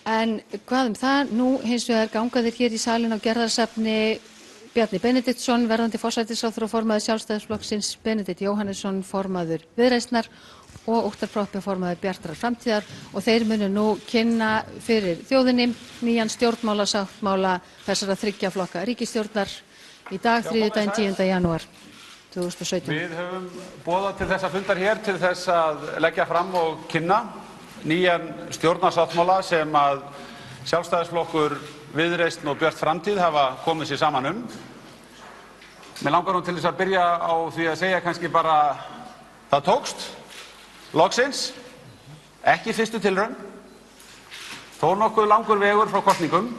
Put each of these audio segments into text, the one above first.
En hvað það? Nú hins vegar ganga þeir hér í salinn á Gerðarsafni Bjarni Benediktsson, verðandi forsætisráðherra og formaður Sjálfstæðisflokksins, Benedikt Jóhannesson, formaður Viðreisnar og Óttarr Proppé, formaður Bjartrar framtíðar, og þeir munu nú kynna fyrir þjóðinni nýjan stjórnmálasáttmála þessara þriggja flokka ríkisstjórnar í dag, þriðjudaginn 10. janúar 2017. Við höfum boðað til þessa fundar hér til þess að leggja fram og kynna nýjan stjórnarsáttmála sem að Sjálfstæðisflokkur, Viðreisn og Björt framtíð hafa komið sér saman Mér langar nú til þess að byrja á því að segja kannski bara það tókst, loksins, ekki fyrstu tilraun, þó nokkuð langur vegur frá kosningum,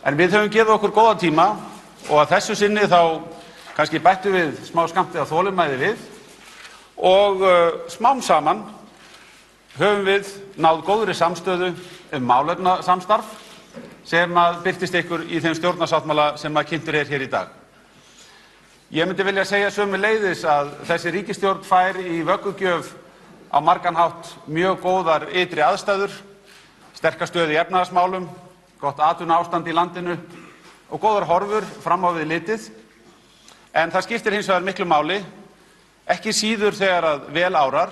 en við höfum gefið okkur góðan tíma og að þessu sinni þá kannski bættu við smá skammti af þolinmæði við og smám saman höfum við náð góðri samstöðu málefnasamstarf sem að birtist ykkur í þeim stjórnarsáttmála sem að kynntur hér í dag. Ég myndi vilja segja sömuleiðis að þessi ríkisstjórn fær í vöggugjöf á margan hátt mjög góðar ytri aðstæður, sterka stöðu í efnahagsmálum, gott atvinnuástand í landinu og góðar horfur fram á við litið. En það skiptir hins vegar miklu máli, ekki síður þegar að vel árar,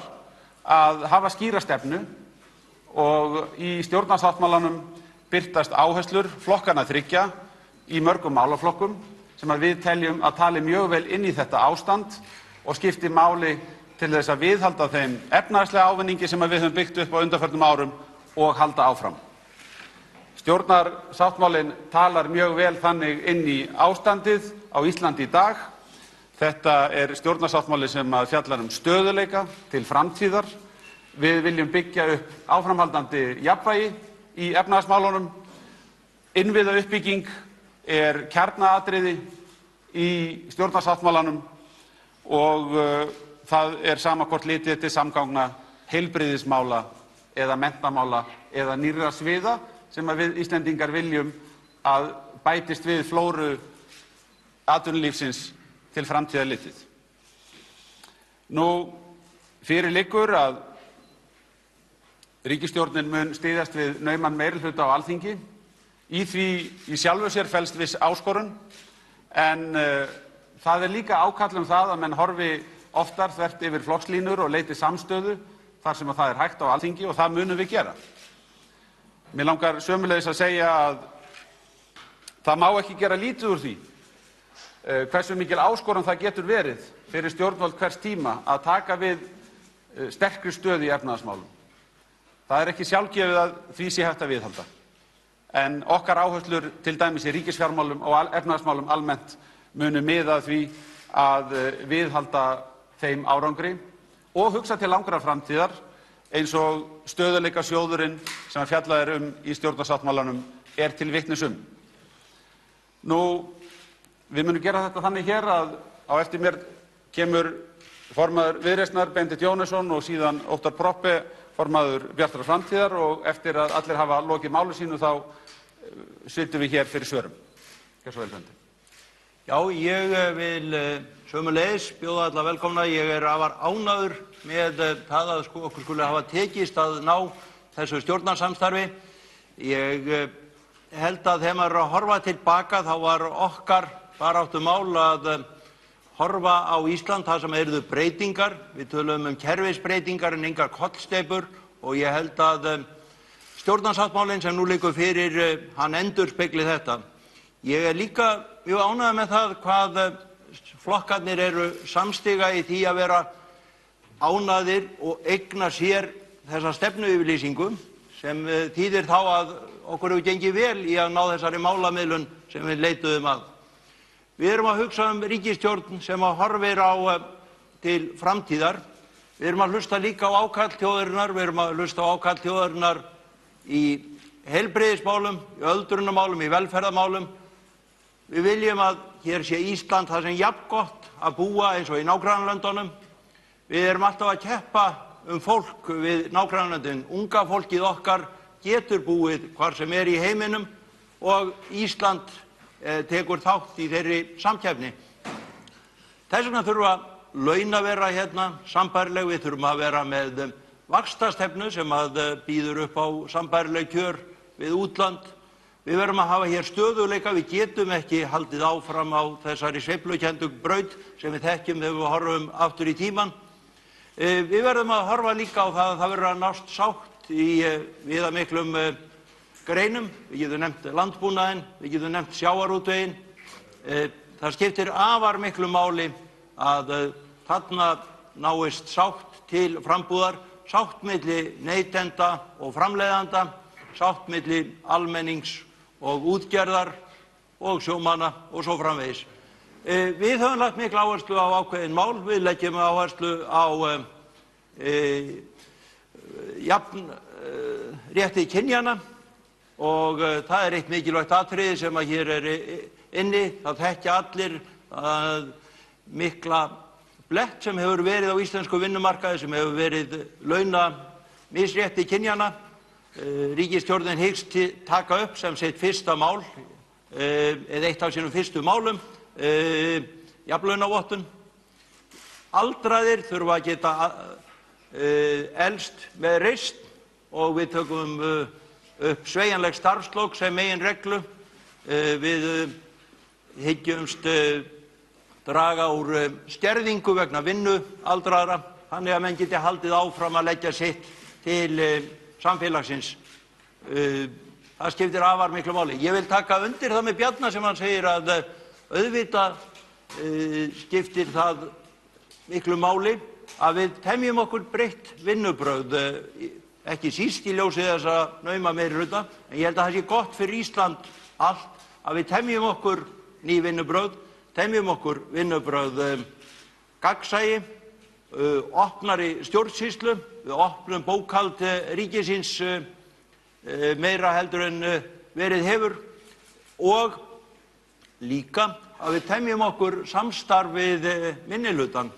að hafa skýra stefnu og í stjórnarsáttmálanum birtast áherslur flokkanna þriggja í mörgum málaflokkum sem að við teljum að tali mjög vel inn í þetta ástand og skipti máli til þess að viðhalda þeim efnahagslega ávinningi sem við höfum byggt upp á undanförnum árum og halda áfram. Stjórnarsáttmálinn talar mjög vel þannig inn í ástandið á Íslandi í dag. Þetta stjórnarsáttmáli sem að fjallar stöðugleika til framtíðar. Við viljum byggja upp áframhaldandi jafnvægi í efnahagsmálunum. Innviðauppbygging kjarnaatriði í stjórnarsáttmálanum og það sama hvort litið til samgangna, heilbrigðismála eða menntamála eða nýrra sviða sem að við Íslendingar viljum að bætist við flóru atvinnulífsins til framtíðar litið. Nú fyrir liggur að ríkisstjórnin mun styðjast við nauman meirihluta á Alþingi. Í því í sjálfu sér felst viss áskorun, en það líka ákall það að menn horfi oftar þvert yfir flokkslínur og leiti samstöðu þar sem að það hægt á Alþingi og það munum við gera. Mér langar sömuleiðis að segja að það má ekki gera lítið úr því hversu mikil áskorun það getur verið fyrir stjórnvöld hvers tíma að taka við sterkri stöðu í efnahagsmálum. Það ekki sjálfgefið að því sé hægt að viðhalda. En okkar áherslur til dæmis í ríkisfjármálum og efnahagsmálum almennt munu miða að því að viðhalda þeim árangri og hugsa til langrar framtíðar eins og stöðugleikasjóðurinn sem fjallað í stjórnarsáttmálanum til vitnis Nú, við munum gera þetta þannig hér að á eftir mér kemur formaður Viðreisnar, Benedikt Jóhannesson, og síðan Óttarr Proppé, formaður Bjartrar framtíðar, og eftir að allir hafa lokið máli sínu þá sitjum við hér fyrir svörum. Gjörðu svo vel, Benedikt. Já, ég vil sömuleiðis bjóða alla velkomna. Ég afar ánægður með það að okkur skuli hafa tekist að ná þessu stjórnarsamstarfi. Ég held að þegar maður horfa tilbaka þá var okkar baráttumál að horfa á Ísland þar sem yrðu breytingar. Við tölum kerfisbreytingar en engar kollsteypur og ég held að stjórnarsáttmálinn sem nú liggur fyrir, hann endurspegli þetta. Ég líka mjög ánægður með það hvað flokkarnir eru samstiga í því að vera ánægðir og eigna sér þessa stefnuyfirlýsingu sem þýðir þá að okkur hefur gengið vel í að ná þessari málamiðlun sem við leituðum að. Við erum að hugsa ríkisstjórn sem horfir til framtíðar. Við erum að hlusta líka á ákall þjóðarinnar, við erum að hlusta á ákall þjóðarinnar í heilbrigðismálum, í öldrunarmálum, í velferðarmálum. Við viljum að hér sé Ísland það sem jafngott að búa eins og í nágrannalöndunum. Við erum alltaf að keppa fólk við nágrannalöndin. Unga fólkið okkar getur búið hvar sem í heiminum og Ísland tekur þátt í þeirri samkeppni. Þess vegna þurfa laun að vera hérna sambærileg, við þurfum að vera með vaxtastefnu sem býður upp á sambærileg kjör við útland. Við verðum að hafa hér stöðugleika, við getum ekki haldið áfram á þessari sveiflukenndu braut sem við þekkjum þegar við horfum aftur í tímann. Við verðum að horfa líka á það að það verður að nást sátt í viðamiklum greinum. Við getum nefnt landbúnaðinn, við getum nefnt sjávarútveginn. Það skiptir afar miklu máli að þarna náist sátt til frambúðar, sátt milli neytenda og framleiðanda, sátt milli almennings og útgerðar og sjómanna og svo framvegis. Við höfum lagt mikla áherslu á ákveðin mál. Við leggjum áherslu á jafnrétti kynjanna og það er eitt mikilvægt atriði sem að hér er inni. Það þekkja allir að mikla blett sem hefur verið á íslensku vinnumarkaði, sem hefur verið launamisrétti kynjanna. Ríkisstjórnin hyggst taka upp sem sitt fyrsta mál, eða eitt af sínum fyrstu málum, jafnlaunavottun. Aldraðir þurfa að geta elst með reisn og við tökum upp sveigjanleg starfslok sem meginreglu. Við hyggjumst draga úr skerðingu vegna vinnu aldraðra, þannig að menn geti haldið áfram að leggja sitt til samfélagsins. Það skiptir afar miklu máli. Ég vil taka undir það með Bjarna sem hann segir að auðvitað skiptir það miklu máli að við temjum okkur breytt vinnubrögð, ekki síst í ljósi þessa nauma meirihluta, en ég held að það sé gott fyrir Ísland allt að við temjum okkur ný vinnubrögð, temjum okkur vinnubrögð gagnsæi, opnari stjórnsýslu, við opnum bókhald ríkisins meira heldur en verið hefur og líka að við temjum okkur samstarf við minnihlutann.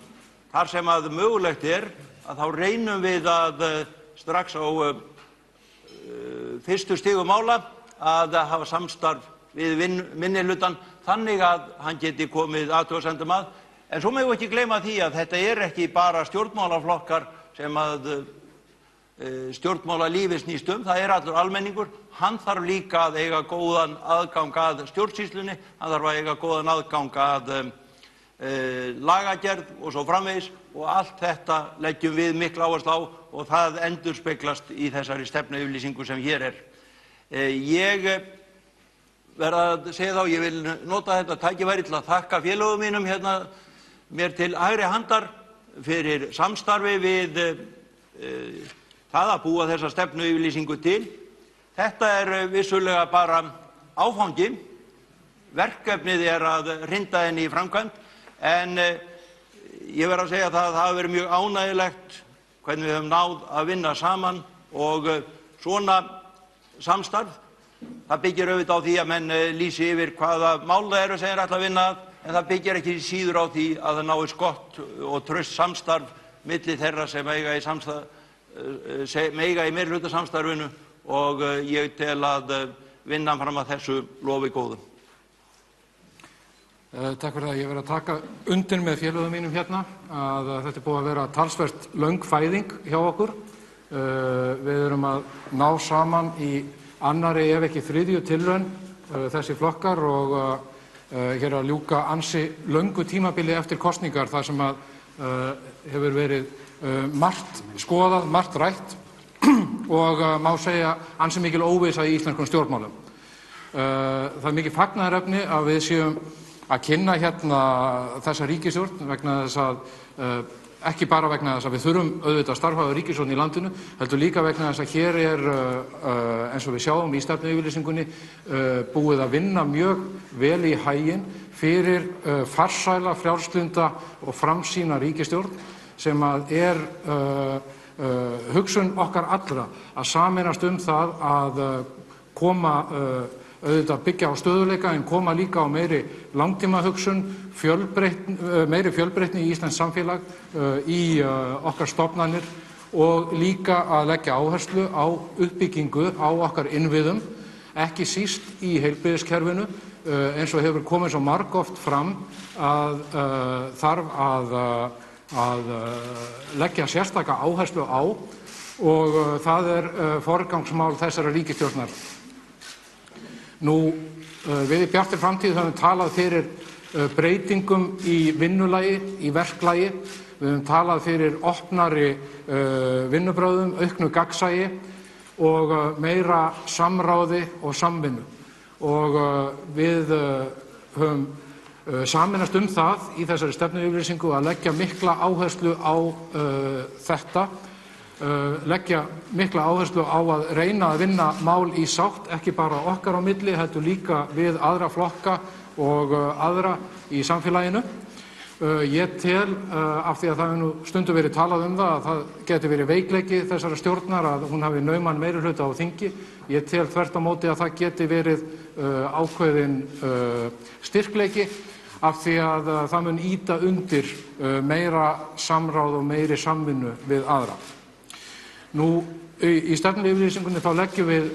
Þar sem að mögulegt er að þá reynum við að strax á fyrstu stigum mála að hafa samstarf við minnihlutann þannig að hann geti komið athugasemdum að. En svo megum við ekki gleyma því að þetta er ekki bara stjórnmálaflokkar sem að stjórnmálalífið snýst um, það er allur almenningur. Hann þarf líka að eiga góðan aðgang að stjórnsýslunni, hann þarf að eiga góðan aðgang að lagagerð og svo framvegis og allt þetta leggjum við mikla áherslu á og það endurspeglast í þessari stefnuyfirlýsingu sem hér er. Ég verð að segja þá, ég vil nota þetta tækifæri til að þakka félögum mínum hérna mér til hægri handar fyrir samstarfi við það að búa þessa stefnuyfirlýsingu til. Þetta er vissulega bara áfangi. Verkefnið er að hrinda henni í framkvæmd, en ég verð að segja að það hafi verið mjög ánægjulegt hvernig við höfum náð að vinna saman og svona samstarf. Það byggir auðvitað á því að menn lýsi yfir hvaða mál það eru sem þeir ætla að vinna að, en það byggir ekki síður á því að það náist gott og traust samstarf milli þeirra sem eiga í meirihlutasamstarfinu og ég tel að vinna fram að þessu lofi góðu. Takk fyrir það. Ég verð að taka undir með félögum mínum hérna að þetta er búið að vera talsvert löng fæðing hjá okkur. Við erum að ná saman í annarri ef ekki þriðju tilraun þessi flokkar og hér að ljúka ansi löngu tímabili eftir kosningar þar sem að hefur verið margt skoðað, margt rætt og má segja ansi mikil óvissa í íslenskum stjórnmálum. Það er mikið fagnaðarefni að við séum að kynna hérna þessa ríkisstjórn vegna þess að ekki bara vegna þess að við þurfum auðvitað að starfa á ríkisstjórn í landinu, heldur líka vegna þess að hér er, eins og við sjáum í stefnuyfirlýsingunni, búið að vinna mjög vel í haginn fyrir farsæla, frjálslynda og framsýna ríkisstjórn sem að er hugsun okkar allra að sameinast það að koma auðvitað byggja á stöðugleika en koma líka á meiri langtímahugsun, meiri fjölbreytni í íslenskt samfélag, í okkar stofnanir og líka að leggja áherslu á uppbyggingu á okkar innviðum, ekki síst í heilbrigðiskerfinu, eins og hefur komið svo margoft fram að þarf að leggja sérstaka áherslu á og það er forgangsmál þessara ríkisstjórnar Nú, við í Bjartri framtíð höfum talað fyrir breytingum í vinnulagi, í verklagi. Við höfum talað fyrir opnari vinnubrögðum, auknu gagnsæi og meira samráði og samvinnu. Og við höfum sameinast það í þessari stefnuyfirlýsingu að leggja mikla áherslu á þetta, leggja mikla áherslu á að reyna að vinna mál í sátt, ekki bara okkar á milli, heldur líka við aðra flokka og aðra í samfélaginu. Ég tel, af því að það hefur nú stundum verið talað það, að það geti verið veikleiki þessara stjórnar, að hún hafi nauman meirihluta á þingi. Ég tel þvert á móti að það geti verið ákveðin styrkleiki, af því að það mun ýta undir meira samráð og meiri samvinnu við aðra. Nú, í stefnuyfirlýsingunni þá leggjum við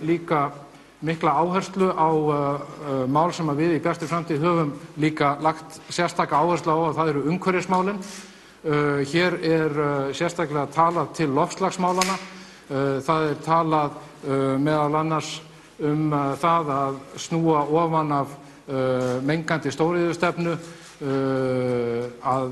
líka mikla áherslu á mál sem við í Bjartri framtíð höfum líka lagt sérstaka áherslu á, að það eru umhverfismálin. Hér sérstaklega talað til loftslagsmálanna. Það talað meðal annars það að snúa ofan af mengandi stóriðjustefnu, að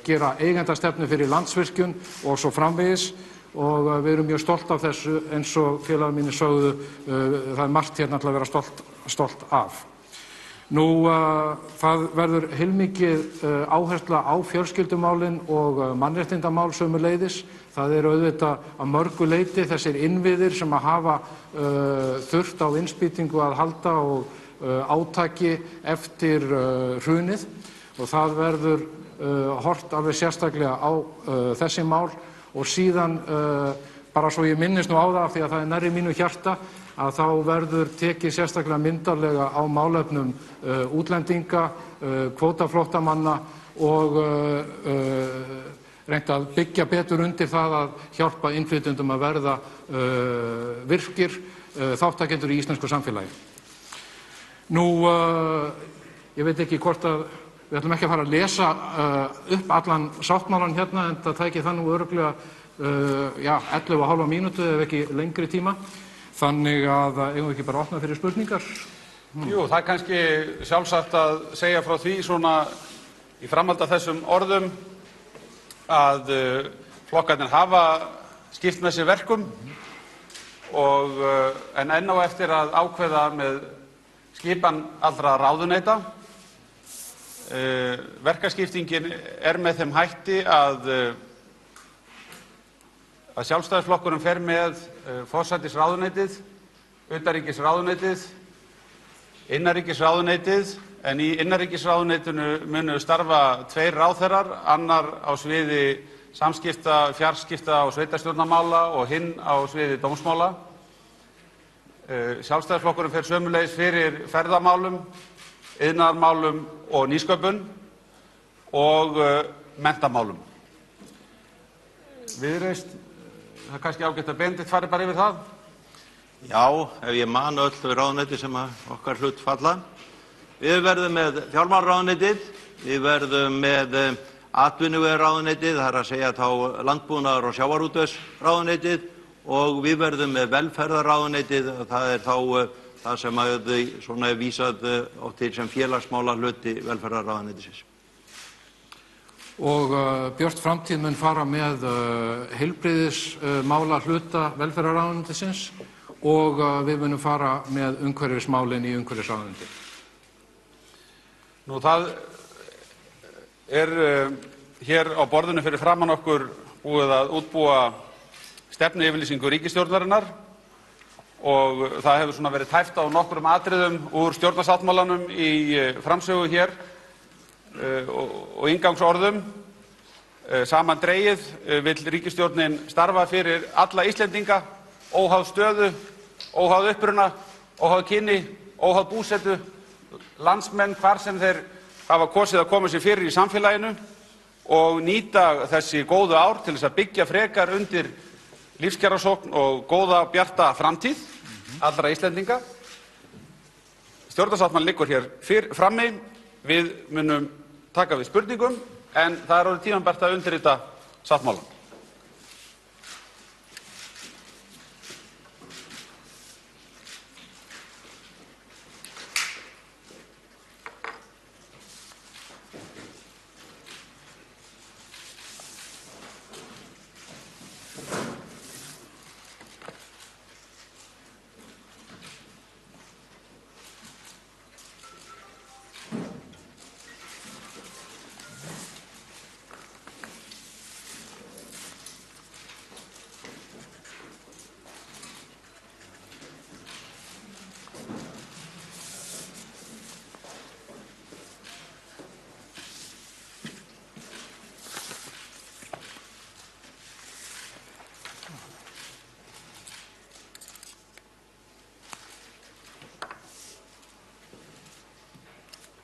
gera eigendastefnu fyrir Landsvirkjun og svo framvegis, og við erum mjög stolt af þessu, eins og félagar mínir sögðu, það margt hérna til að vera stolt af. Nú, það verður heilmikið áhersla á fjölskyldumálin og mannréttindamál sömuleiðis. Það auðvitað að mörgu leyti þessir innviðir sem að hafa þurft á innspýtingu að halda og átaki eftir hrunið, og það verður hort alveg sérstaklega á þessi mál. Og síðan, bara svo ég minnist nú á það, því að það nærri mínu hjarta, að þá verður tekið sérstaklega myndarlega á málefnum útlendinga, kvótaflóttamanna og reynt að byggja betur undir það að hjálpa innflytjendum að verða virkir þátttakendur í íslensku samfélagi. Nú, ég veit ekki hvort að við ætlum ekki að fara að lesa upp allan sáttmálann hérna, en það tæki það nú örugglega 11,5 mínútu ef ekki lengri tíma. Þannig að eigum við ekki bara að opna fyrir spurningar? Jú, það kannski sjálfsagt að segja frá því svona í framhaldi af þessum orðum að flokkarnir hafa skipt með sér verkum en enn á eftir að ákveða með skipan allra ráðuneyta. Verkaskiptingin með þeim hætti að Sjálfstæðisflokkurinn fer með forsætisráðuneytið, utanríkisráðuneytið, innanríkisráðuneytið, en í innanríkisráðuneytinu munu starfa 2 ráðherrar, annar á sviði samskipta, fjarskipta og sveitarstjórnarmála og hinn á sviði dómsmála. Sjálfstæðisflokkurinn fer sömuleiðis fyrir ferðamálum, iðnaðarmálum og nýsköpun og menntamálum. Viðreisn, það kannski ágætt að Benedikt fari bara yfir það? Já, ef ég man öll þau ráðuneyti sem okkar hlut falla. Við verðum með fjármálaráðuneytið, við verðum með atvinnuvegaráðuneytið, það að segja þá landbúnaðar- og sjávarútvegsráðuneytið, og við verðum með velferðarráðuneytið, það þá það sem svona vísað oft til sem félagsmála hluti velferðarráðuneytisins. Og Björt framtíð mun fara með heilbrigðismála hluta velferðarráðuneytisins, og við munum fara með umhverfismálin í umhverfisráðuneyti. Nú, það hér á borðinu fyrir framan okkur búið að útbúa stefnuyfirlýsingu ríkisstjórnarinnar, og það hefur svona verið tæpt á nokkrum atriðum úr stjórnarsáttmálanum í framsögu hér og inngangsorðum. Samandregið vill ríkisstjórnin starfa fyrir alla Íslendinga, óháð stöðu, óháð uppruna, óháð kyni, óháð búsetu, landsmenn hvar sem þeir hafa kosið að koma sér fyrir í samfélaginu, og nýta þessi góðu ár til þess að byggja frekar undir lífskjarasókn og góða bjarta framtíð allra Íslendinga. Stjórnarsáttmálinn liggur hér frammi. Við munum taka við spurningum, en það orðið tímabært að undirrita sáttmálann.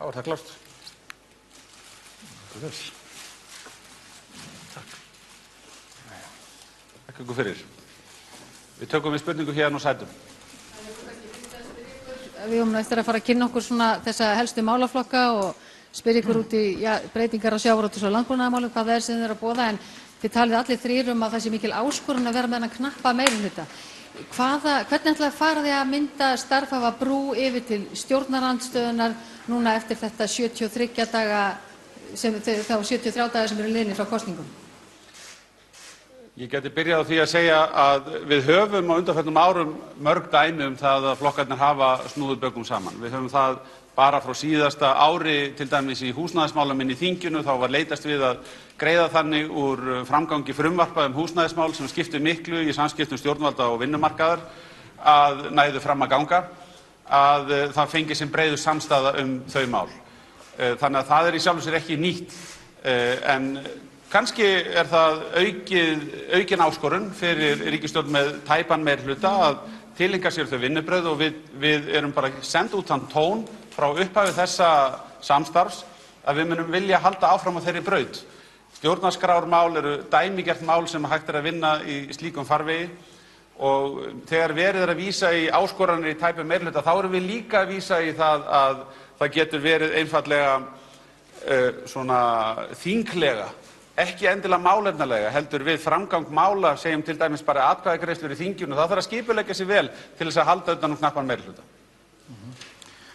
er það klárt. Takk. Takk ykkur fyrir. Við tökum við spurningu hérna og sætum. Við höfum eftir að fara að kynna okkur svona þessa helstu málaflokka og spyrja ykkur út í breytingar á sjávarútvegs- og landbúnaðarmálum, hvað það er sem þið eru að boða, en þið talið allir þrír að það sé mikil áskorun að vera með þennan knappa meirihluta. Hvernig ætlaði að fara því að mynda starfhafa brú yfir til stjórnarandstöðunar núna eftir þetta 73 daga, þá 73 daga sem eru liðnir frá kosningum? Ég geti byrjað á því að segja að við höfum á undanförnum árum mörg dæmi það að flokkarnir hafa snúið bökum saman. Við höfum það bara frá síðasta ári, til dæmis í húsnæðismálum inn í þinginu, þá var leitast við að greiða þannig úr framgangi frumvarpa húsnæðismál sem skiptir miklu í samskiptum stjórnvalda og vinnumarkaðar að næðu fram að ganga, að það fengi sem breiðu samstaða þau mál. Þannig að það í sjálfu sér ekki nýtt, en kannski það aukin áskorun fyrir ríkisstjórn með tæpan meirihluta að tileinka sér þau vinnubrögð og við erum bara senda út þann tón frá upphafi þessa samstarfs að við munum vilja halda áfram á þeirri braut. Stjórnarskrármál eru dæmigert mál sem hægt að vinna í slíkum farvegi og þegar verið að vísa í áskoranir í tæpum meirihluta þá erum við líka að vísa í það að það getur verið einfaldlega svona þinglega, ekki endilega málefnalega, heldur við framgang mála, segjum til dæmis bara atkvæðagreiðslur í þinginu, það þarf að skipuleggja sig vel til þess að halda utan knappan meirihluta.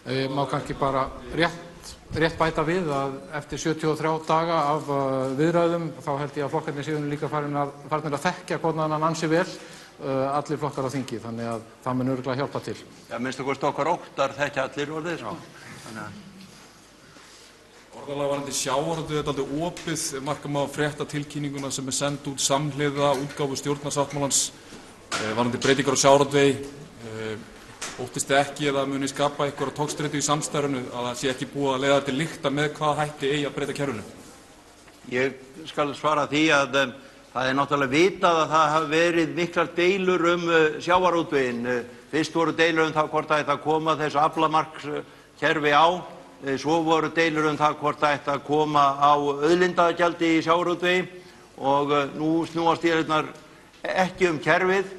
Má kannski bara rétt bæta við að eftir 73 daga af viðræðum þá held ég að flokkarnir séu líka farnir að þekkja hvorn annan ansi vel, allir flokkar á þingi, þannig að það mun örugglega hjálpa til. Já, minnstu kosti okkar óttar þekkja allir orðið, sko. Orðalag varðandi sjávarútveg er dálítið opið, marka má fréttatilkynninguna sem send út samhliða útgáfu stjórnarsáttmálans varðandi breytingar á sjávarútvegi. Óttist þið ekki að það muni skapa einhverja togstreitu í samstarfinu, að það sé ekki búið að leiða til lykta með hvaða hætti eigi að breyta kerfinu? Ég skal svara því að það er náttúrulega vitað að það hafa verið miklar deilur sjávarútveginn. Fyrst voru deilur það hvort það ætti að koma þessu aflamarkskerfi á, svo voru deilur það hvort það ætti að koma á auðlindagjaldi í sjávarútvegi og nú snúast deilurnar ekki kerfið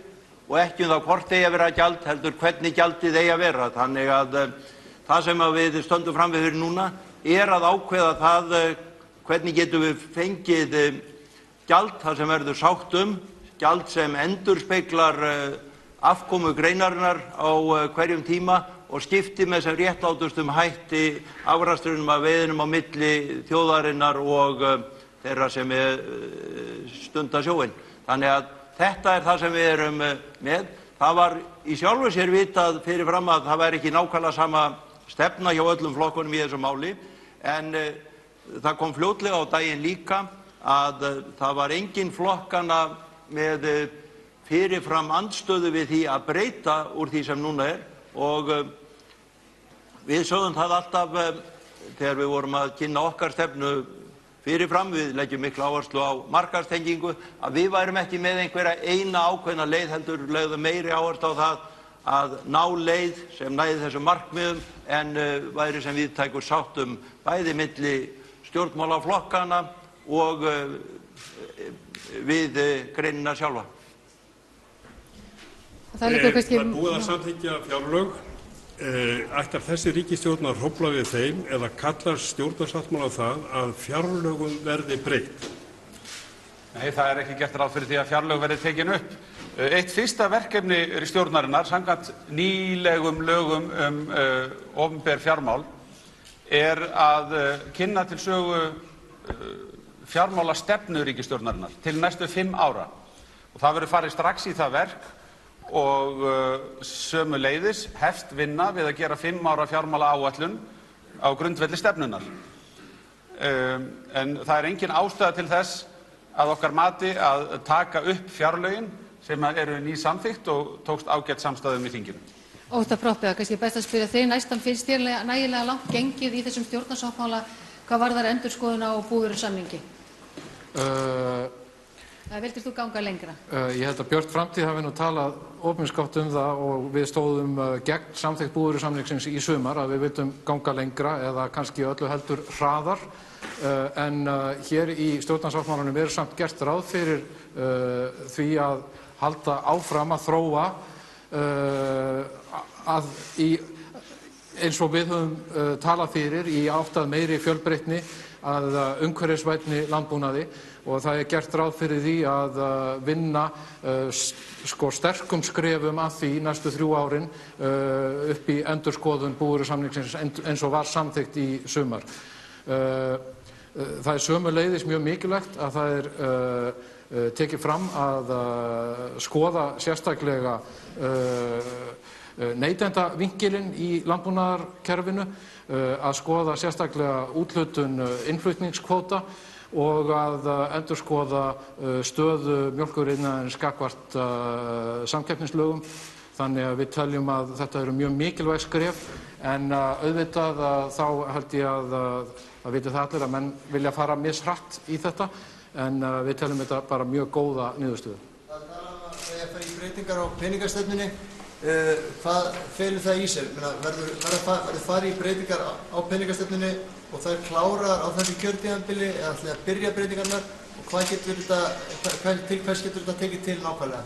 og ekki það hvort eigi að vera gjald, heldur hvernig gjaldið eigi að vera. Þannig að það sem við stöndum frammi fyrir núna er að ákveða það hvernig getum við fengið gjald þar sem verður sátt gjald sem endurspeglar afkomu greinarinnar á hverjum tíma og skipti með sem réttlátustum hætti afrakstrinum af veiðinum á milli þjóðarinnar og þeirra sem stunda sjóinn. Þannig að þetta er það sem við erum með. Það var í sjálfu sér vitað fyrirfram að það væri ekki nákvæmlega sama stefna hjá öllum flokkunum í þessu máli, en það kom fljótlega á daginn líka að það var engin flokkana með fyrirfram andstöðu við því að breyta úr því sem núna er og við sögðum það alltaf þegar við vorum að kynna okkar stefnu fyrirfram, við leggjum mikla áherslu á markaðstengingu, að við værum ekki með einhverja eina ákveðna leið, heldur lögðum meiri áherslu á það að ná leið sem næði þessum markmiðum en væri sem víðtækur sáttum bæði milli stjórnmálaflokkana og við greinina sjálfa. Það er búið að samþykkja fjárlög. Ætlar þessi ríkisstjórn að hrófla við þeim eða kallar stjórnarsáttmála það að fjárlögum verði breytt? Nei, það er ekki gert ráð fyrir því að fjárlög verði tekin upp. Eitt fyrsta verkefni stjórnarinnar, samkvæmt nýlegum lögum opinber fjármál, er að kynna til sögu fjármálastefnu ríkisstjórnarinnar til næstu 5 ára. Og það verður farið strax í það verk og sömuleiðis hefst vinna við að gera 5 ára fjármálaáætlun á grundvelli stefnunnar. En það er engin ástæða til þess að okkar mati að taka upp fjárlögin sem eru nýsamþykkt og tókst ágætt samstaðum í þinginu. Óttar Proppé, kannski best að spyrja þig næstan, finnst þér nægilega langt gengið í þessum stjórnarsáttmála hvað varðar endurskoðun á búvörusamningi? Vildir þú ganga lengra? Ég held að Björt framtíð hafi nú talað opinskátt það og við stóðum gegn samþykkt búvörusamningsins í sumar að við vildum ganga lengra eða kannski öllu heldur hraðar. En hér í stjórnarsáttmálanum samt gert ráð fyrir því að halda áfram að þróa eins og við höfum talað fyrir í átt að meiri fjölbreytni að umhverfisvænni landbúnaði og það gert ráð fyrir því að vinna sterkum skrefum að því næstu 3 árin upp í endurskoðun búvörusamningsins eins og var samþykkt í sumar. Það sömuleiðis mjög mikilvægt að það tekið fram að skoða sérstaklega neytendavinkilinn í landbúnaðarkerfinu, að skoða sérstaklega úthlutun innflutningskvóta og að endurskoða stöðu mjólkuriðnaðarins gagnvart samkeppnislögum. Þannig að við teljum að þetta eru mjög mikilvæg skref en auðvitað þá held ég að það viti það allir að menn vilja fara mishratt í þetta en við teljum þetta bara mjög góða niðurstöðu. Það er að fara í breytingar á peningastefnunni. Hvað felur það í sér? Verður farið í breytingar á peningastefnunni og það klárar á þessu kjörtímabili eða ætlið að byrja breytingarnar og til hvers getur þetta tekið til nákvæmlega?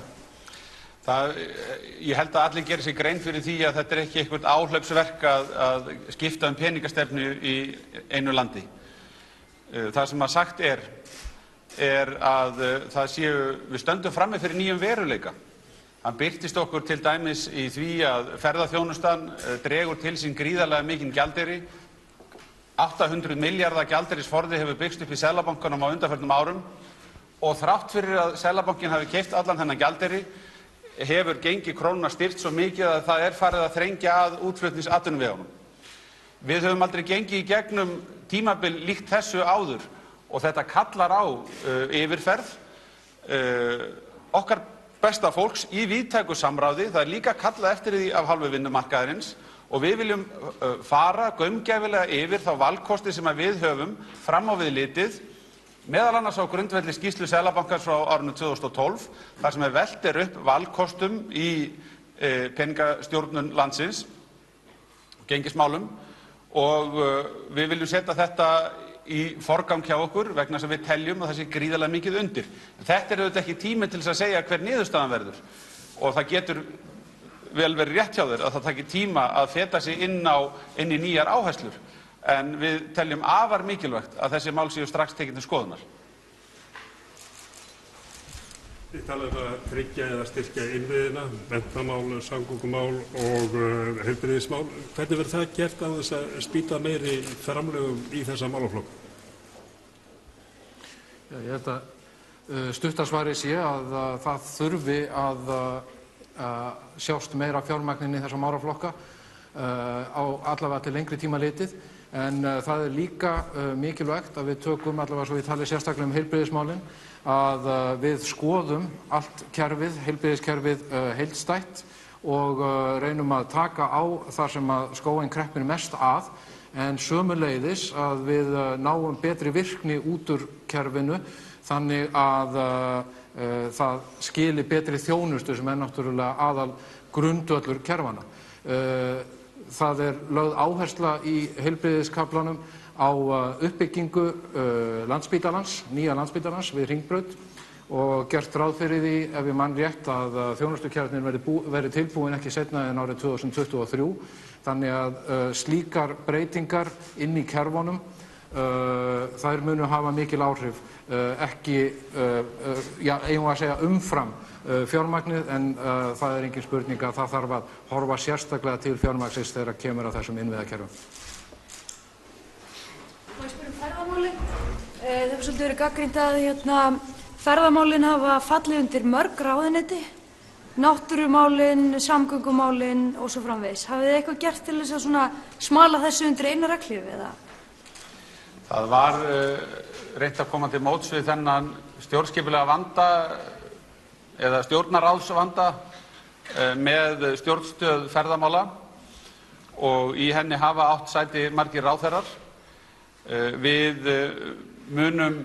Ég held að allir geri sér grein fyrir því að þetta ekki eitthvað áhlaupsverk að skipta peningastefnu í einu landi. Það sem að sagt er að við stöndum frammi fyrir nýjum veruleika. Hann birtist okkur til dæmis í því að ferðaþjónustan dregur til sín gríðarlega mikinn gjaldeyri. 800 milljarða gjaldeyrisforði hefur byggst upp í Seðlabankanum á undanförnum árum og þrátt fyrir að Seðlabankinn hafi keypt allan þennan gjaldeyri hefur gengi krónunnar styrkt svo mikið að það farið að þrengja að útflutningsatvinnuvegunum. Við höfum aldrei gengið í gegnum tímabil líkt þessu áður og þetta kallar á yfirferð okkar besta fólks í víðtæku samráði. Það líka kallað eftir því af hálfu vinnumarkaðarins og við viljum fara gaumgæfilega yfir þá valkosti sem við höfum fram á við litið, meðal annars á grundvelli skýrslu Seðlabankans frá árinu 2012, þar sem velt upp valkostum í peningastjórnun landsins, gengismálum og við viljum setja þetta í forgang hjá okkur vegna þess að við teljum að það sé gríðarlega mikið undir. Þetta auðvitað ekki tími til þess að segja hver niðurstaðan verður og það getur vel verið rétt hjá þér að það taki tíma að feta sig inn í nýjar áherslur. En við teljum afar mikilvægt að þessi mál séu strax tekin til skoðunar. Þið talið að tryggja eða styrkja innviðina, menntamál, samgöngumál og heilbrigðismál. Hvernig verður það gert að þess að spýta meiri framlögum í þessa málaflokka? Ég held að stuttasvari sé að það þurfi að sjást meira fjármagn í þessa málaflokka á allavega til lengri tíma litið. En það líka mikilvægt að við tökum, allavega svo ég tali sérstaklega heilbrigðismálin, að við skoðum allt kerfið, heilbrigðiskerfið heildstætt og reynum að taka á þar sem að skóginn kreppir mest að, en sömuleiðis að við náum betri virkni út úr kerfinu þannig að það skili betri þjónustu sem náttúrulega aðal grundvöllur kerfanna. Það lögð áhersla í heilbrigðiskaflanum á uppbyggingu Landspítalans, nýja Landspítalans við Hringbraut og gert ráð fyrir því, ef ég man rétt, að þjónustukjarnir verði tilbúin ekki seinna en árið 2023. Þannig að slíkar breytingar inn í kerfunum, þær munu hafa mikil áhrif, ekki, eigum að segja umfram fjármagnið, en það er engin spurning að það þarf að horfa sérstaklega til fjármagnsins þegar kemur að þessum innviðakerfum. Má ég spyrja ferðamálin? Það hefur svolítið verið gagnrýnt að ferðamálin hafa fallið undir mörg ráðuneyti, náttúrumálin, samgöngumálin og svo framvegis. Hafið þið eitthvað gert til þess að smala þessu undir eina reglífi eða? Það var reynt að koma til móts við þennan stjórnskipulega vanda eða stjórnarráðsvanda með stjórnstöð ferðamála og í henni hafa átt sæti margir ráðherrar. Við munum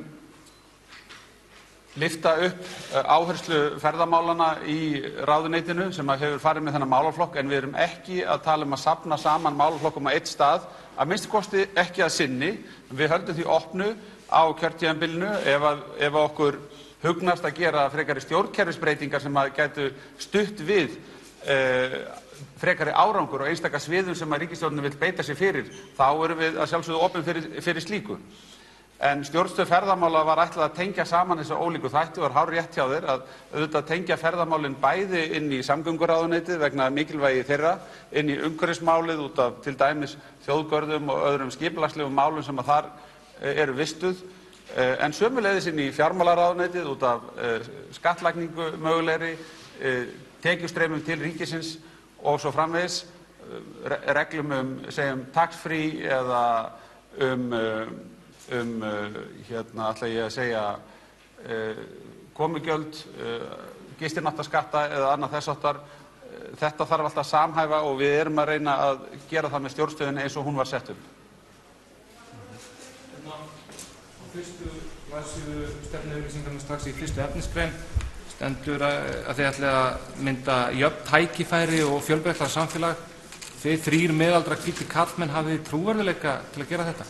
lyfta upp áherslu ferðamálana í ráðuneytinu sem hefur farið með þennan málaflokk, en við erum ekki að tala að safna saman málaflokkum á einn stað, að minnsta kosti ekki að sinni. Við höldum því opnu á kjörtímabilinu ef okkur hugnast að gera frekari stjórnkerfisbreytingar sem gætu stutt við frekari árangur og einstaka sviðum sem ríkisstjórnin vill beita sér fyrir, þá erum við að sjálfsögðu opin fyrir slíku. En stjórnstöð ferðamála var ætlað að tengja saman þessa ólíku þætti og hárrétt hjá þér að auðvitað tengja ferðamálin bæði inn í samgönguráðuneytið vegna mikilvægi þeirra, inn í umhverfismálið út af til dæmis þjóðgörðum og öðrum skipulagslegum málum sem þar eru vistuð, en sömuleiðis inn í fjármálaráðuneytið út af skattlagningu mögulegri, tekjustreymum til ríkisins og svo framvegis, reglum segjum tax-free eða ætla ég að segja komugjöld, gistináttaskatta eða annað þess háttar. Þetta þarf alltaf að samhæfa og við erum að reyna að gera það með stjórnstöðinni eins og hún var sett upp. Á fyrstu blaðsíðu stefnuyfirlýsingarinnar strax í fyrstu efnisgrein stendur að þið ætlið að mynda jöfn tækifæri og fjölbreyttara samfélag. Þið þrír miðaldra hvítir karlmenn hafið trúverðugleika til að gera þetta?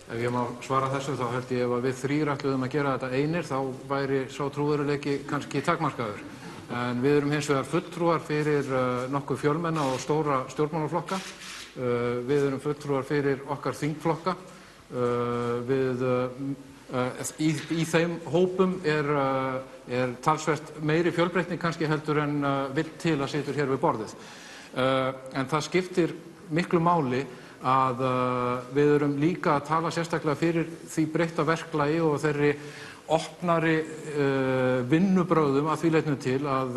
Ef ég má svara þessu þá held ég ef við þrír ætluðum að gera þetta einir þá væri sá trúverðugleiki kannski takmarkaður. En við erum hins vegar fulltrúar fyrir nokkuð fjölmenna og stóra stjórnmálaflokka. Við erum fulltrúar fyrir okkar þingflokka. Í þeim hópum er talsvert meiri fjölbreytni kannski heldur en vill til að situr hér við borðið. En það skiptir miklu máli að við erum líka að tala sérstaklega fyrir því breytta verklagi og þeirri opnari vinnubrögðum að því leytinu til að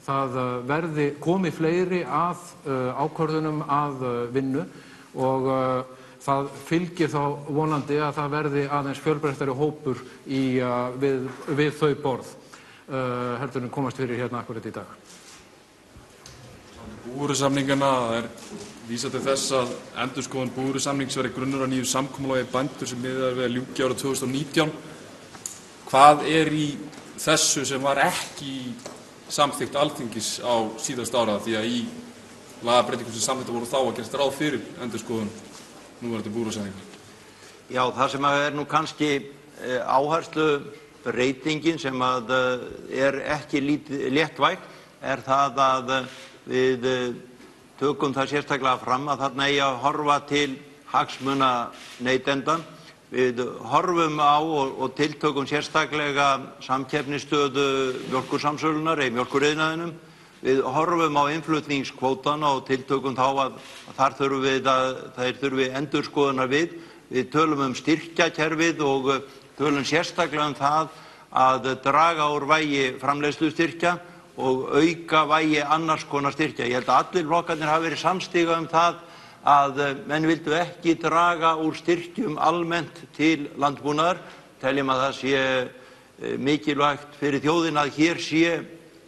það komi fleiri að ákvörðunum að vinnu og það fylgir þá vonandi að það verði aðeins fjölbreyttari hópur við þau borð heldur en komast fyrir hérna akkurat í dag. Búvörusamningana, það vísað til þess að endurskoðun búvörusamnings verði grunnur að nýju samkomulagi bændur sem miðað við að ljúka árið 2019. Hvað í þessu sem var ekki samþykkt Alþingis á síðasta ára því að í lagabreytingum sem samþykktar voru þá að gerast ráð fyrir endurskoðun núverandi búvörusamninga? Já, það sem nú kannski áherslubreytingin sem ekki léttvæg það að við tökum það sérstaklega fram að þarna eigi að horfa til hagsmuna neytenda. Við horfum á og tiltökum sérstaklega samkeppnisstöðu mjólkursamsölunnar í mjólkuriðnaðinum. Við horfum á innflutningskvótana og tiltökum þá að þar þurfi endurskoðunar við. Við tölum styrkjakerfið og tölum sérstaklega það að draga úr vægi framleiðslustyrkja og auka vægi annars konar styrkja. Ég held að allir flokkarnir hafi verið samstiga það að menn vildu ekki draga úr styrkjum almennt til landbúnaðar. Teljum að það sé mikilvægt fyrir þjóðina að hér sé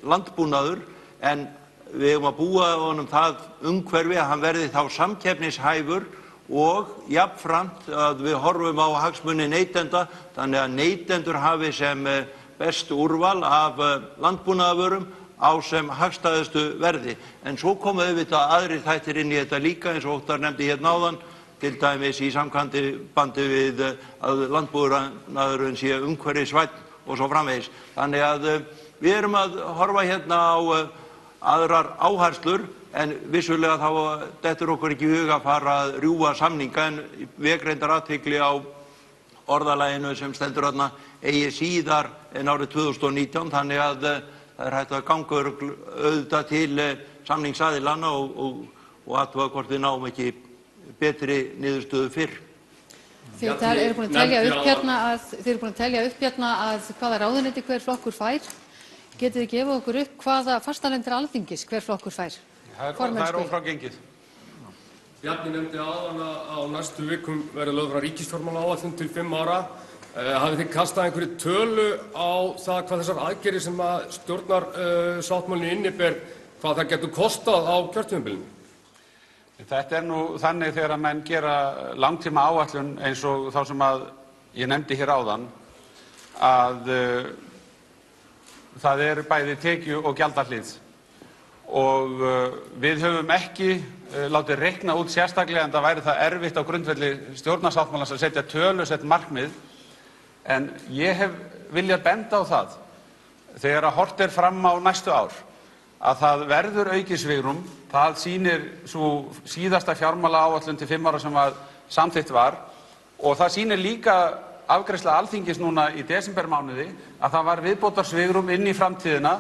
landbúnaður en við eigum að búa honum það umhverfi að hann verði þá samkeppnishæfur og jafnframt að við horfum á hagsmuni neytenda þannig að neytendur hafi sem best úrval af landbúnaðarvörum á sem hagstæðustu verði. En svo komu auðvitað aðrir þættir inn í þetta líka eins og Óttar nefndi hérna áðan, til dæmis í samkvæmdibandi við að landbúnaðurinn sé umhverfisvænn og svo framvegis. Þannig að við erum að horfa hérna á aðrar áherslur en vissulega þá dettur okkur ekki í hug að fara að rjúfa samninga en vek reyndar athygli á orðalaginu sem stendur þarna eigi síðar en árið 2019 þannig að það hægt að ganga auðvitað til samningsaðilanna og athuga hvort við náum ekki betri niðurstöðu fyrr. Þið eru búin að telja upp hérna að hvaða ráðuneyti hver flokkur fær. Getið þið gefið okkur upp hvaða fastanefndir Alþingis hver flokkur fær? Það er ófrágengið. Bjarni nefndi áðan að á næstu vikum verði lögð fram ríkisfjármálaáætlun til 5 ára. Hafið þið kastað einhverju tölu á það hvað þessar aðgerðir sem að stjórnarsáttmálinn inniber, hvað það getur kostað á kjörtímabilinu? Þetta nú þannig þegar að menn gera langtíma áætlun eins og þá sem að ég nefndi hér áðan, að það eru bæði tekju- og gjaldahlið og við höfum ekki látið reikna út sérstaklega en það væri það erfitt á grundvelli stjórnarsáttmálans að setja tölusett markmið. En ég hef viljað benda á það þegar að horft fram á næstu ár að það verður aukið svigrúm. Það sýnir sú síðasta fjármálaáætlun til 5 ára sem samþykkt var og það sýnir líka afgreiðsla Alþingis núna í desembermánuði að það var viðbótarsvigrúm inn í framtíðina.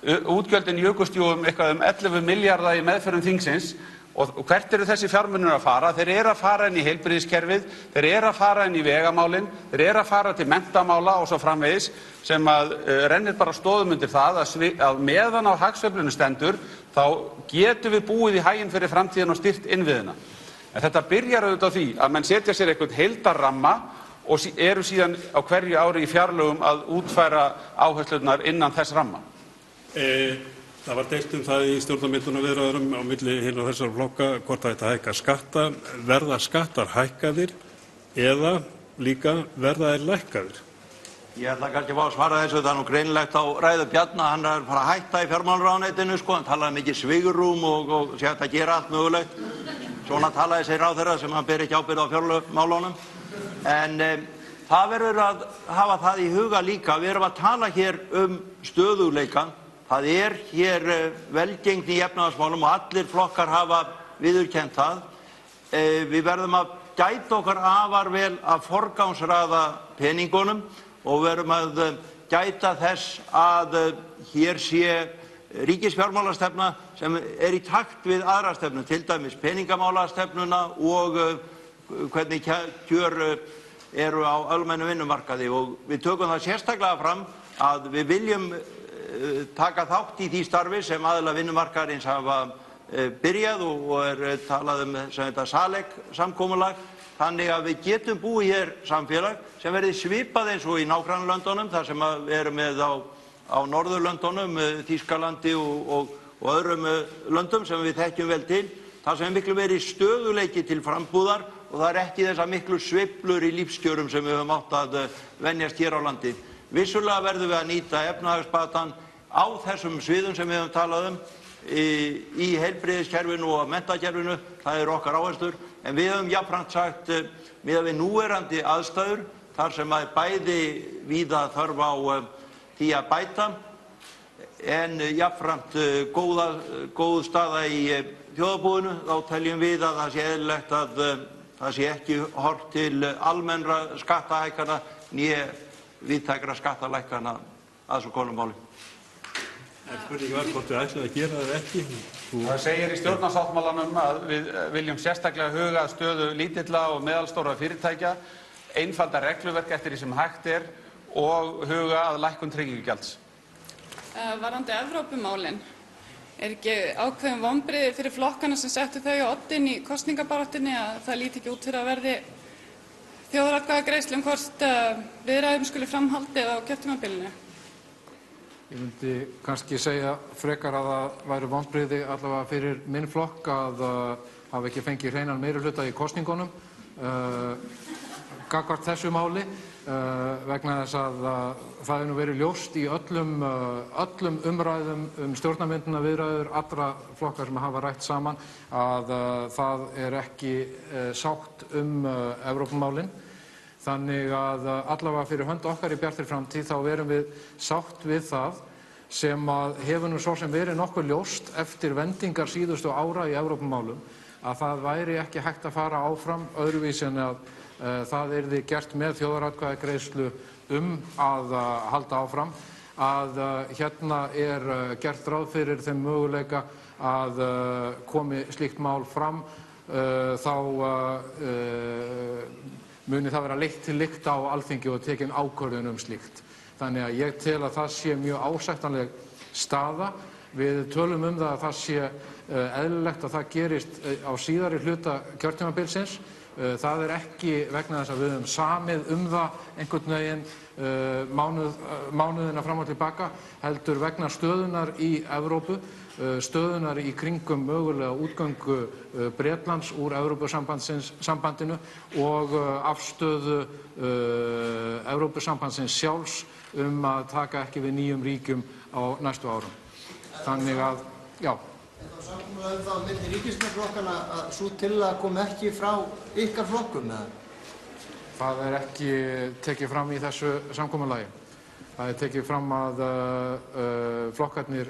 Útgjöldin jukust jú eitthvað 11 milljarða í meðferðum þingsins og hvert eru þessi fjármunir að fara? Þeir eru að fara inn í heilbrigðiskerfið, þeir eru að fara inn í vegamálin, þeir eru að fara til menntamála og svo framvegis sem rennir bara stoðum undir það að meðan á hagsveiflunni stendur þá getum við búið í haginn fyrir framtíðina og styrkt innviðina. En þetta byrjar auðvitað á því að menn setja sér einhvern heildarramma og eru síðan á hverju ári í fjárlögum að útfæra áherslurnar innan þess ramma. Það var deilt það í stjórnarmyndunarviðræðum á milli hinna þessara flokka hvort það ætti að hækka skatta. Verða skattar hækkaðir eða líka verða þeir lækkaðir? Ég ætla kannski að fá að svara þessu. Það er nú greinilegt á ræðu Bjarna, hann er að fara að hætta í fjármálaráðuneytinu, hann talaði mikið svigrúm og sé hægt að gera allt mögulegt. Svona talaði þessi ráðherra sem hann ber ekki ábyrgð á fjármálunum. En það verður að hafa það í huga líka. Við erum að tala hér stöðugleikann. Það hér velgengni í efnahagsmálum og allir flokkar hafa viðurkennt það. Við verðum að gæta okkar afar vel að forgangsraða peningunum og verðum að gæta þess að hér sé ríkisfjármálastefna sem í takt við aðra stefnu, til dæmis peningamálastefnuna og hvernig kjör eru á almennum vinnumarkaði. Og við tökum það sérstaklega fram að við viljum taka þátt í því starfi sem aðilar vinnumarkaðarins hafa byrjað og talað sem þetta SALEK-samkomulag, þannig að við getum búið hér samfélag sem verði svipað eins og í nágrannalöndunum, þar sem við erum með á Norðurlöndunum, Þýskalandi og öðrum löndum sem við þekkjum vel til, þar sem miklu verið stöðugleiki til frambúðar og það ekki þessar miklu sveiflur í lífskjörum sem við höfum átt að venjast hér á landi. Vissulega verðum við að nýta efnahagsbatan á þessum sviðum sem við höfum talað í heilbrigðiskerfinu og menntakerfinu, það okkar áherslur, en við höfum jafnframt sagt miðað við núverandi aðstæður, þar sem bæði víða þörf á því að bæta, en jafnframt góð staða í þjóðarbúinu, þá teljum við að það sé eðlilegt að það sé ekki horft til almennra skattahækkana né víðtækra skattalækkana að svo komnu máli. Spurning var hvort við ætlum að gera það ekki. Það segir í stjórnarsáttmálanum að við viljum sérstaklega huga að stöðu lítilla og meðalstóra fyrirtækja, einfalda regluverk eftir því sem hægt og huga að lækkun tryggingagjalds. Varðandi Evrópumálin, ekki ákveðin vonbrigði fyrir flokkana sem settu þau á oddinn í kosningabaráttunni að það líti ekki út fyrir að verði þjóðaratkvæðagreiðslu hvort viðræðum skuli framhaldið á kjörtímabilinu? Ég myndi kannski segja frekar að það væru vonbrigði allavega fyrir minn flokk að hafa ekki fengið hreinan meirihluta í kosningunum gagnvart þessu máli vegna þess að það nú verið ljóst í öllum umræðum stjórnarmyndunarviðræður allra flokkar sem hafa rætt saman að það ekki sátt Evrópumálin. Þannig að allavega fyrir hönd okkar í Bjartri framtíð þá verum við sátt við það sem hefur nú svo sem verið nokkuð ljóst eftir vendingar síðustu ára í Evrópumálum að það væri ekki hægt að fara áfram öðruvísi en að það yrði gert með þjóðaratkvæðagreiðslu að halda áfram, að hérna gert ráð fyrir þeim möguleika að komi slíkt mál fram þá muni það vera leitt til lykta á Alþingi og tekin ákvörðun slíkt. Þannig að ég tel að það sé mjög ásættanleg staða. Við tölum það að það sé eðlilegt að það gerist á síðari hluta kjörtímabilsins Það ekki vegna þess að við höfum samið það einhvern veginn mánuðina fram og tilbaka, heldur vegna stöðunar í Evrópu, stöðunar í kringum mögulega útgöngu Bretlands úr Evrópusambandinu og afstöðu Evrópusambandsins sjálfs að taka ekki við nýjum ríkjum á næstu árum. Þannig að, já. Það samkomulag það á milli ríkisstjórnarflokkanna að sú tillaga kom ekki frá ykkar flokkum, eða? Það ekki tekið fram í þessu samkomulagi. Það tekið fram að flokkarnir,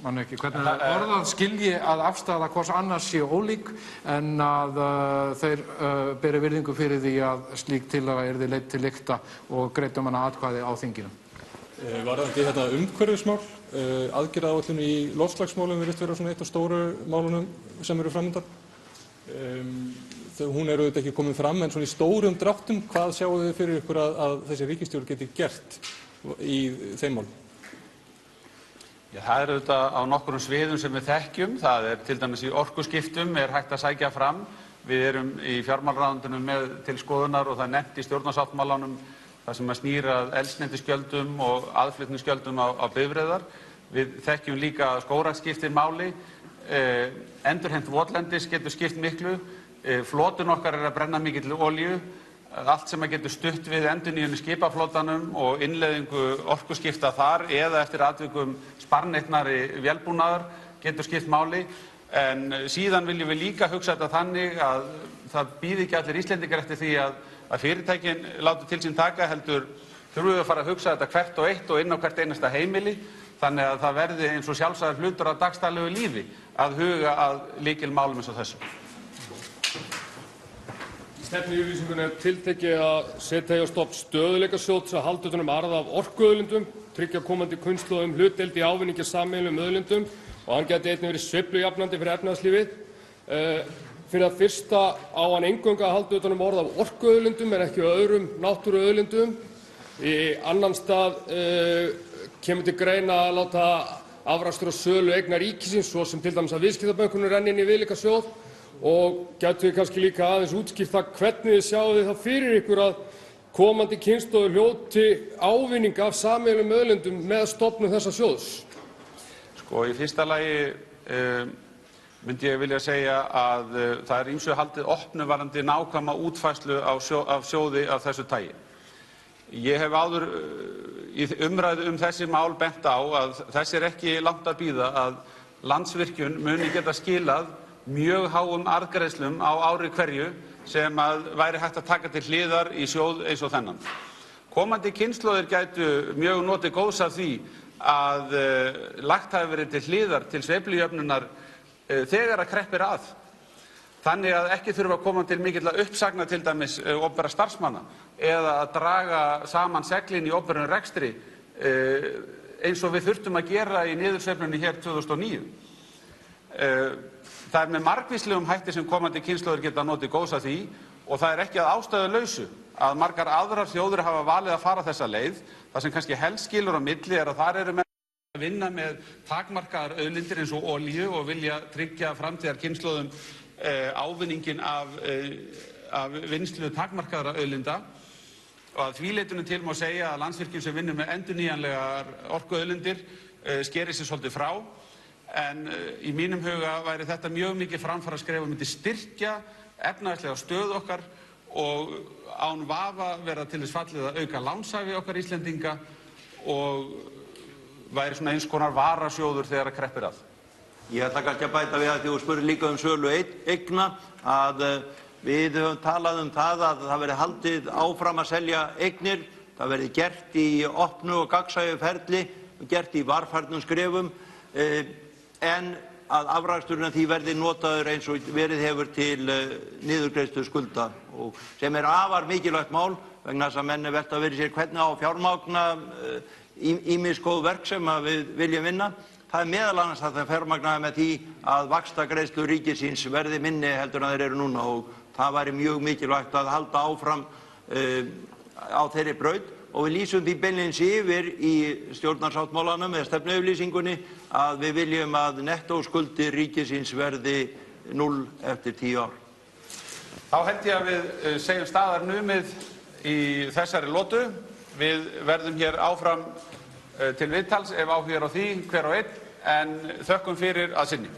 mann ekki hvernig það orðað, skilji að afstaða hvors annars sé ólík en að þeir beri virðingu fyrir því að slík tillaga yrði leidd til lykta og greiddum hana atkvæði á þinginu. Varðandi þetta umhverfismál, aðgerðaáætlun í loftslagsmálum virðist vera svona eitt af stóru málunum sem eru framundan. Hún auðvitað ekki komin fram, en svona í stórum dráttum, hvað sjáum þið fyrir ykkur að þessi ríkisstjórn geti gert í þeim málum? Já, það auðvitað á nokkrum sviðum sem við þekkjum. Það til dæmis í orkuskiptum hægt að sækja fram. Við erum í fjármálaráðuneytinu með til skoðunar og það nefnt í stjórnarsáttmálanum það sem snýr að eldsneytisgjöldum og aðflutningsgjöldum á bifreiðar. Við þekkjum líka að skógrækt skiptir máli. Endurheimt votlendis getur skipt miklu. Flotinn okkar að brenna mikilli olíu. Allt sem getur stutt við endurnýjun í skipaflotanum og innleiðingu orkuskipta þar eða eftir atvikum sparneytnari vélbúnaðar getur skipt máli. En síðan viljum við líka hugsa þetta þannig að það bíði ekki allir Íslendingar eftir því að fyrirtækin láti til sín taka, heldur þurfum við að fara að hugsa þetta hvert og eitt og inn á hvert einasta heimili, þannig að það verði eins og sjálfsagður hlutur af dagsdaglegu lífi að huga að lykilmálum eins og þessu. Í stefnuyfirlýsingunni tiltekið að setja á stofn stöðugleikasjóð til að halda utan arð af orkuauðlindum, tryggja komandi kynslóðum hlutdeild í ávinningi af sameiginlegum auðlindum og hann gæti einnig verið sveiflujafnandi fyrir efnahagslífið. Fyrir það fyrsta á hann eingöngu að halda utan orð af orkuauðlindum en ekki öðrum náttúruauðlindum. Í annan stað kemur til greina að láta afrakstur og sölu eigna ríkisins, svo sem til dæmis að viðskiptabönkunum renni inn í viðlíkasjóð. Og gætu við kannski líka aðeins útskýrt það hvernig þið sjáið þið það fyrir ykkur að komandi kynslóðir hljóti ávinning af sameiginlegum auðlindum með stofnun þessa sjóðs? Sko, í fyrsta lagi myndi ég vilja segja að það er ýmsu haldið opnu varðandi nákvæma útfærslu af sjóði af þessu tagi. Ég hef áður í umræðu þessi mál bent á að þess ekki langt að bíða að Landsvirkjun muni geta skilað mjög háum arðgreiðslum á ári hverju sem væri hægt að taka til hliðar í sjóð eins og þennan. Komandi kynslóðir gætu mjög notið góðs af því að lagt hafi verið til hliðar til sveiflujöfnunar þegar að kreppir að. Þannig að ekki þurfa að koma til mikilla uppsagna til dæmis opinberra starfsmanna eða að draga saman seglin í opinberum rekstri eins og við þurftum að gera í niðursveiflunni hér 2009. Það með margvíslegum hætti sem komandi kynslóðir geta notið góðs af því og það ekki að ástæðulausu að margar aðrar þjóðir hafa valið að fara þessa leið. Það sem kannski helst skilur á milli að þar eru menn að vinna með takmarkaðar auðlindir eins og olíu og vilja tryggja framtíðar kynslóðum ávinninginn af vinnslu takmarkaðra auðlinda. Og að því leytinu til má segja að Landsvirkjun sem vinnur með endurnýjanlegar orkuauðlindir skeri sig svolítið frá. En í mínum huga væri þetta mjög mikið framfaraskref og myndi styrkja efnahagslega stöðu okkar og án vafa vera til þess fallið að auka lánshæfi okkar Íslendinga og væri svona eins konar varasjóður þegar að kreppir að. Ég ætla kannski að bæta við að því þú spurðir líka sölu eigna að við höfum talað það að það verði haldið áfram að selja eignir. Það verði gert í opnu og gagnsæju ferli, gert í varfærnum skrefum. En að afraksturinn af því verði notaður eins og verið hefur til niðurgreiðslu skulda og sem afar mikilvægt mál vegna þess að menn velta fyrir sér hvernig á fjármagna ýmis góð verk sem við viljum vinna. Það meðal annars að það fjármagnaði með því að vaxtagreiðslur ríkisins verði minni heldur en þeir eru núna og það væri mjög mikilvægt að halda áfram á þeirri braut. Og við lýsum því beinlínis yfir í stjórnarsáttmálanum eða stefnuyfirlýsingunni að við viljum að nettóskuldir ríkisins verði 0 eftir 10 ár. Þá held ég að við segjum staðar numið í þessari lotu. Við verðum hér áfram til viðtals ef áhugi er á því hver og einn, en þökkum fyrir að sinni.